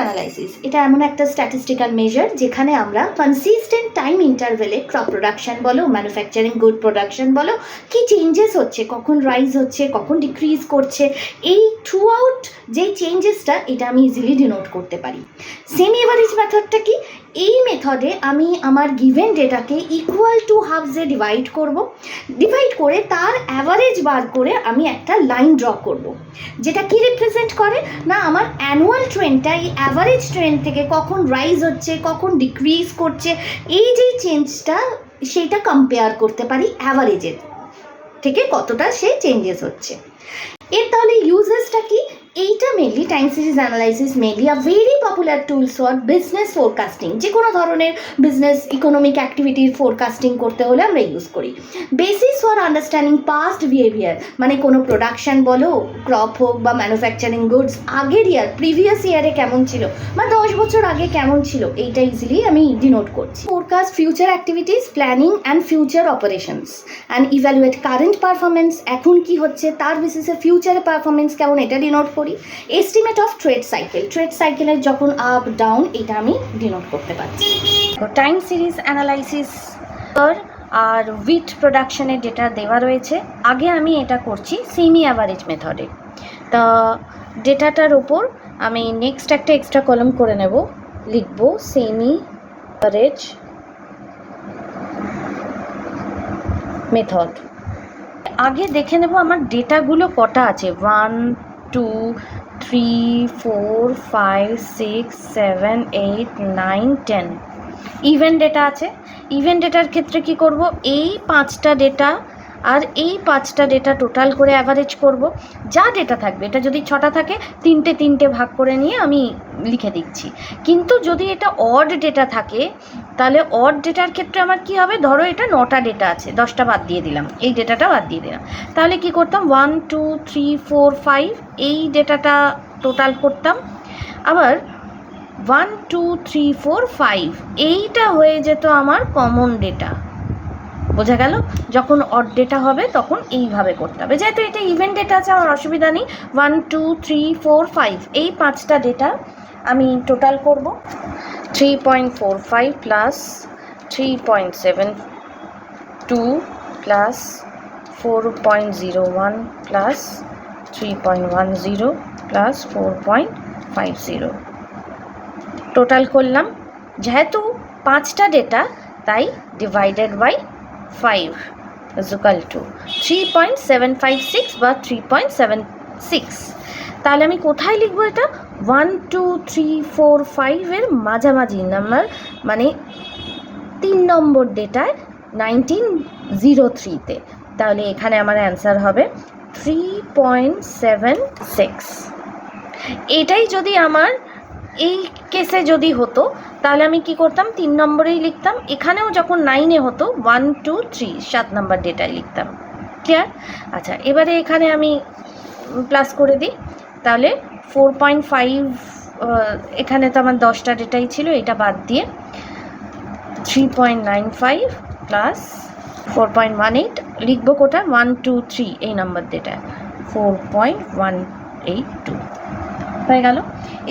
Analysis এটা এমন একটা স্ট্যাটিস্টিক্যাল মেজার যেখানে আমরা কনসিস্টেন্ট টাইম ইন্টারভেলে ক্রপ প্রোডাকশন বলো, ম্যানুফ্যাকচারিং গুড প্রোডাকশন বলো, কি চেঞ্জেস হচ্ছে, কখন রাইজ হচ্ছে, কখন ডিক্রিজ করছে, এই থ্রু আউট যেই চেঞ্জেসটা এটা আমি ইজিলি ডিনোট করতে পারি। সেমি এভারেজ মেথডটা কি? এই মেথডে আমি আমার গিভেন ডেটাকে ইকুয়াল টু হাফসে ডিভাইড করে তার অ্যাভারেজ বার করে আমি একটা লাইন ড্র করব, যেটা কি রিপ্রেজেন্ট করে না আমার অ্যানুয়াল ট্রেন্ডটা, এই অ্যাভারেজ ট্রেন্ড থেকে কখন রাইজ হচ্ছে, কখন ডিক্রিজ করছে, এই যে চেঞ্জটা সেইটা কম্পেয়ার করতে পারি অ্যাভারেজের থেকে কতটা সে চেঞ্জেস হচ্ছে। এর তাহলে ইউজেসটা কি? এইটা mainly time series analysis mainly a very popular tools for business forecasting. যে কোনো ধরনের বিজনেস ইকোনমিক অ্যাক্টিভিটির ফোরকাস্টিং করতে হলে আমরা ইউজ করি। Basis for understanding past behaviour, মানে কোনো প্রোডাকশন বলো, ক্রপ হোক বা ম্যানুফ্যাকচারিং গুডস, আগের ইয়ার প্রিভিয়াস ইয়ারে কেমন ছিল বা 10 বছর আগে কেমন ছিল, এইটা ইজিলি আমি ডিনোট করছি। Forecast future activities, planning and future operations and evaluate current performance, এখন কি হচ্ছে তার বেসিসে ফিউচারে পারফরমেন্স কেমন এটা ডিনোট করি। এস্টিমেট অফ ট্রেড সাইকেলের যখন আপ ডাউন এটা আমি ডিনোট করতে পারছি। টাইম সিরিজ অ্যানালাইসিস আর উইথ প্রোডাকশনের ডেটা দেওয়া রয়েছে। আগে আমি এটা করছি সেমি অ্যাভারেজ মেথডে। তা ডেটাটার ওপর আমি নেক্সট একটা এক্সট্রা কলাম করে নেব, লিখব সেমি অ্যাভারেজ মেথড। আগে দেখে নেব আমার ডেটাগুলো কটা আছে, 1 2 3 4 5 6 7 8 9 10 ইভেন্ট ডেটা আছে। ইভেন্ট ডেটার ক্ষেত্রে কি করব, এই 5টা ডেটা আর এই 5টা ডেটা টোটাল করে অ্যাভারেজ করব। যা ডেটা থাকবে, এটা যদি 6টা থাকে 3টে ভাগ করে নিয়ে আমি লিখে দিচ্ছি। কিন্তু যদি এটা অড ডেটা থাকে তাহলে অড ডেটার ক্ষেত্রে আমার কি হবে, ধরো এটা 9টা ডেটা আছে, 10টা বাদ দিয়ে দিলাম, এই ডেটাটা বাদ দিয়ে দিলাম, তাহলে কি করতাম 1 2 3 4 5 এই ডেটাটা টোটাল করতাম। আবার 1 2 3 4 5 এইটা হয়ে যেত আমার কমন ডেটা। বোঝা গেল? যখন অড ডেটা হবে তখন এইভাবে করতে হবে। যেহেতু এটা ইভেন্ট ডেটা আছে আমার অসুবিধা নেই, 1 2 3 4 5 এই 5টা ডেটা আমি টোটাল করব। 3.45 plus 3.72 plus 4.01 plus 3.10 plus 4.50 total করলাম। যেহেতু 5টা ডেটা তাই divided by 5 is equal to 3.756 বা 3.76। তাহলে আমি কোথায় লিখব এটা, 1 2 3 4 5 এর মাঝামাঝি নাম্বার, মানে 3 নম্বর ডেটায় 1903-তে। তাহলে এখানে আমার অ্যান্সার হবে 3.76। এটাই যদি আমার এই কেসে যদি হতো তাহলে আমি কি করতাম, 3 নম্বরেই লিখতাম। এখানেও যখন 9-এ হতো 1 2 3 7 নম্বর ডেটায় লিখতাম। ক্লিয়ার? আচ্ছা, এবারে এখানে আমি প্লাস করে দিই, তাহলে 4.5, এখানে তো আমার 10টা ডেটাই ছিল, এটা বাদ দিয়ে 3.95 প্লাস 4.18 লিখবো কোটা 1 2 3 এই নাম্বার ডেটায় 4.182 হয়ে গেল।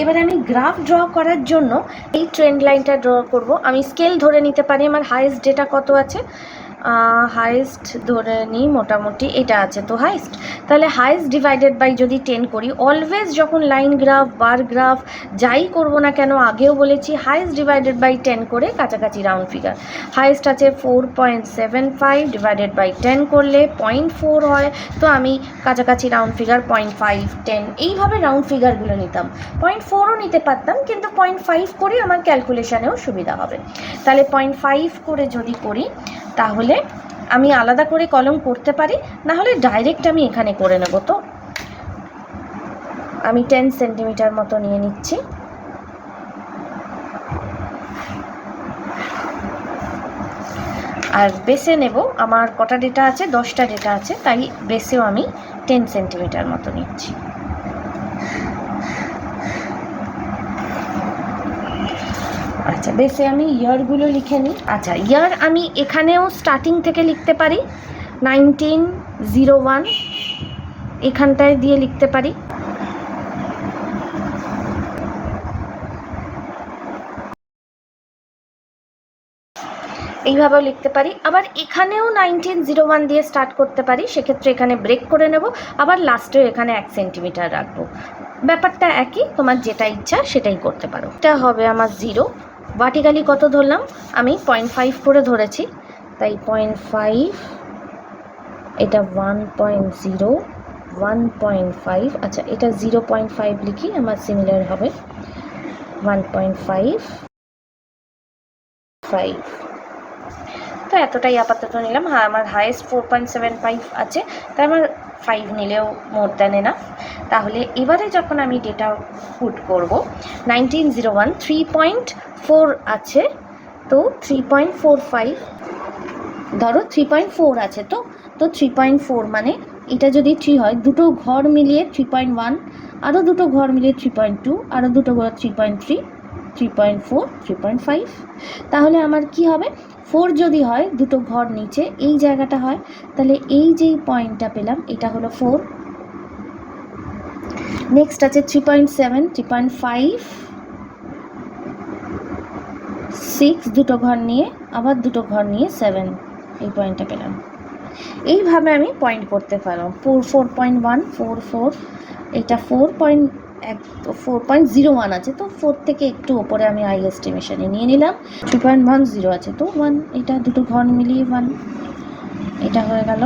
এবারে আমি গ্রাফ ড্র করার জন্য এই ট্রেন্ড লাইনটা ড্র করব। আমি স্কেল ধরে নিতে পারি আমার হাইয়েস্ট ডেটা কত আছে, হাইয়েস্ট ধরে নিই মোটামুটি এটা আছে, তো হাইয়েস্ট, তাহলে হাইয়েস্ট ডিভাইডেড বাই যদি 10 করি, অলওয়েজ যখন লাইন গ্রাফ বার গ্রাফ যাই করব না কেন, আগেও বলেছি হাইয়েস্ট ডিভাইডেড বাই 10 করে কাছাকাছি রাউন্ড ফিগার। হাইয়েস্ট আছে 4.75 ডিভাইডেড বাই 10 করলে 0.4 হয়, তো আমি কাছাকাছি রাউন্ড ফিগার 0.5 10 এইভাবে রাউন্ড ফিগারগুলো নিতাম। 0.4ও নিতে পারতাম, কিন্তু 0.5 করে আমার ক্যালকুলেশানেও সুবিধা হবে। তাহলে 0.5 করে যদি করি তাহলে আমি আলাদা করে কলম করতে পারি, না হলে ডাইরেক্ট আমি এখানে করে নেব। তো আমি 10 সেন্টিমিটার মতো নিয়ে নিচ্ছি। আর বেসে নেব, আমার কটা ডেটা আছে, 10টা ডেটা আছে, তাই বেসেও আমি 10 সেন্টিমিটার মতো নিচ্ছি। আচ্ছা, বেসে আমি ইয়ারগুলো লিখে নিই। আচ্ছা, ইয়ার আমি এখানেও স্টার্টিং থেকে লিখতে পারি, 1901 এখানটায় দিয়ে লিখতে পারি। এইভাবেও লিখতে পারি। আবার এখানেও 1901 দিয়ে স্টার্ট করতে পারি, সেক্ষেত্রে এখানে ব্রেক করে নেব, আবার লাস্টেও এখানে 1 সেন্টিমিটার রাখবো। ব্যাপারটা একই, তোমার যেটা ইচ্ছা সেটাই করতে পারো। এটা হবে আমার 0। ভার্টিক্যালি কত ধরলাম, আমি 0.5 করে ধরেছি, তাই 0.5, এটা 1.0, 1.5, আচ্ছা এটা 0.5 লিখি, আমার সিমিলার হবে 1.5, 5। তো এতটাই আপাতত নিলাম। হ্যাঁ, আমার হাইয়েস্ট 4.75 আছে, তাই আমার 5 নিলেও মোর দ্যান এনাফ। তাহলে এবারে যখন আমি ডেটা পুট করব, 1901 3.4 আছে, তো 3.45 ধরো, 3.4 আছে, তো 3.4 মানে এটা যদি 3 হয়, দুটো ঘর মিলিয়ে 3.1, আরও দুটো ঘর মিলিয়ে 3.2, আরও দুটো ঘর 3.3, 3.4, 3.5। তাহলে আমার কি হবে, 4 যদি হয়, দুটো ঘর নিচে এই জায়গাটা হয়, তাহলে এই যেই পয়েন্টটা পেলাম এটা হলো 4। নেক্সট আছে 3.7, 3.5, 6, দুটো ঘর নিয়ে, আবার দুটো ঘর নিয়ে 7, এই পয়েন্টটা পেলাম। এইভাবে আমি পয়েন্ট করতে পারো। 4.1, 4, এটা 4.01 আছে, তো 4 থেকে একটু ওপরে আমি আই এস্টিমেশনে নিয়ে নিলাম। 3.10 আছে, তো 1, এটা দুটো ঘর মিলিয়ে 1, এটা হয়ে গেল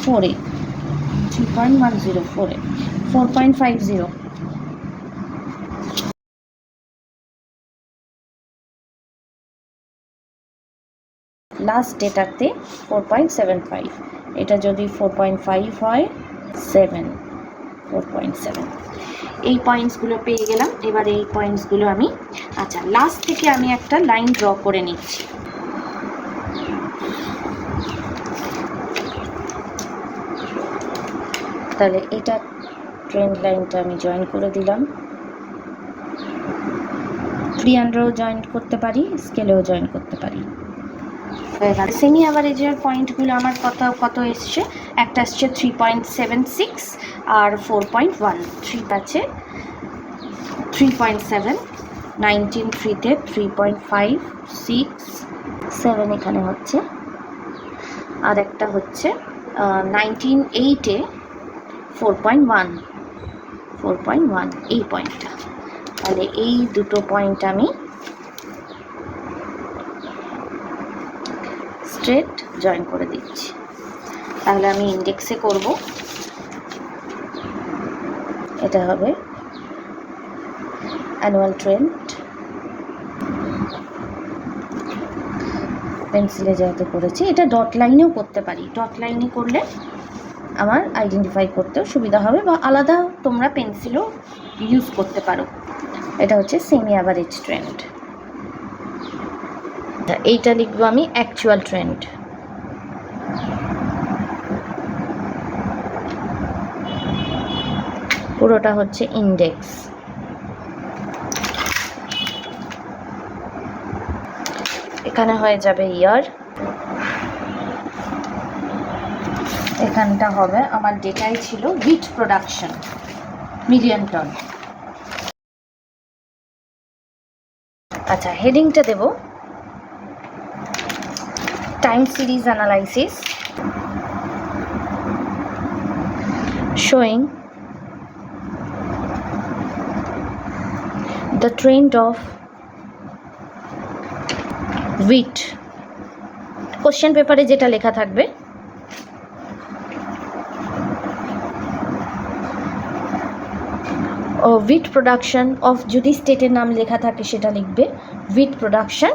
4এ, 3.10, 4এ 4.50। লাস্ট ডেটাতে 4.75, এটা যদি 4.5 হয়, 7, 4.7। এই পয়েন্টসগুলো পেয়ে গেলাম। এবার এই পয়েন্টসগুলো আমি, আচ্ছা লাস্ট থেকে আমি একটা লাইন ড্র করে নিচ্ছি। তাহলে এটা ট্রেন্ড লাইনটা আমি জয়েন করে দিলাম। ফ্রি হ্যান্ডেও জয়েন করতে পারি, স্কেলেও জয়েন করতে পারি। সেমি অ্যাভারেজের পয়েন্টগুলো আমার কত এসছে, একটা আসছে 3.76 আর 4.1, 3 আছে 3.7, 19.3-তে 3.5, 6, 7 এখানে হচ্ছে, আর একটা হচ্ছে 19.8-এ 4.1, এই পয়েন্টটা। তাহলে এই দুটো পয়েন্ট আমি স্ট্রেট জয়েন করে দিচ্ছি। তাহলে আমি ইন্ডেক্সে করব, এটা হবে অ্যানুয়াল ট্রেন্ড। পেন্সিলে যেহেতু করেছি, এটা ডট লাইনেও করতে পারি, ডট লাইনে করলে আমার আইডেন্টিফাই করতেও সুবিধা হবে, বা আলাদা তোমরা পেন্সিলও ইউজ করতে পারো। এটা হচ্ছে সেমি অ্যাভারেজ ট্রেন্ড। এইটা লিখবো আমি অ্যাকচুয়াল ট্রেন্ড। পুরোটা হচ্ছে ইন্ডেক্স। এখানে হয়ে যাবে ইয়ার, এখানটা হবে আমার ডেটাই ছিল হুইট প্রোডাকশন, মিলিয়ন টন। আচ্ছা, হেডিংটা দেব time series analysis showing the trend of wheat। Question পেপারে যেটা লেখা থাকবে, wheat production of, যদি স্টেটের নাম লেখা থাকে সেটা লিখবে wheat production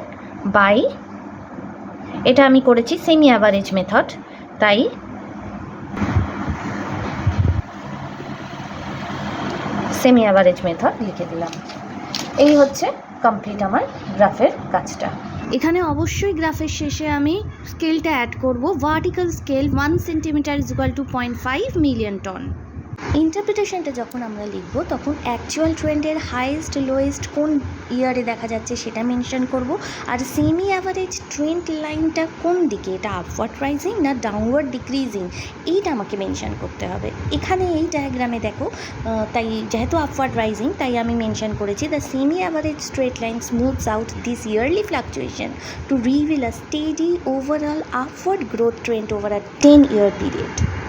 by, এটা আমি করেছি সেমি অ্যাভারেজ মেথড, তাই সেমি অ্যাভারেজ মেথড লিখে দিলাম। এই হচ্ছে কমপ্লিট আমার গ্রাফের কাজটা। এখানে অবশ্যই গ্রাফের শেষে আমি স্কেলটা অ্যাড করব। Vertical scale 1 centimetre is equal to 0.5 million ton. ইন্টারপ্রিটেশনটা যখন আমরা লিখব তখন অ্যাকচুয়াল ট্রেন্ডের হাইয়েস্ট লোয়েস্ট কোন ইয়ারে দেখা যাচ্ছে সেটা মেনশন করব, আর সেমি অ্যাভারেজ ট্রেন্ড লাইনটা কোন দিকে, এটা আপওয়ার্ড রাইজিং না ডাউনওয়ার্ড ডিক্রিজিং, এইটা আমাকে মেনশন করতে হবে। এখানে এই ডায়াগ্রামে দেখো, তাই যেহেতু আপওয়ার্ড রাইজিং তাই আমি মেনশন করেছি the semi average straight line smooths out this yearly fluctuation to reveal a steady overall upward growth trend over a 10-year period.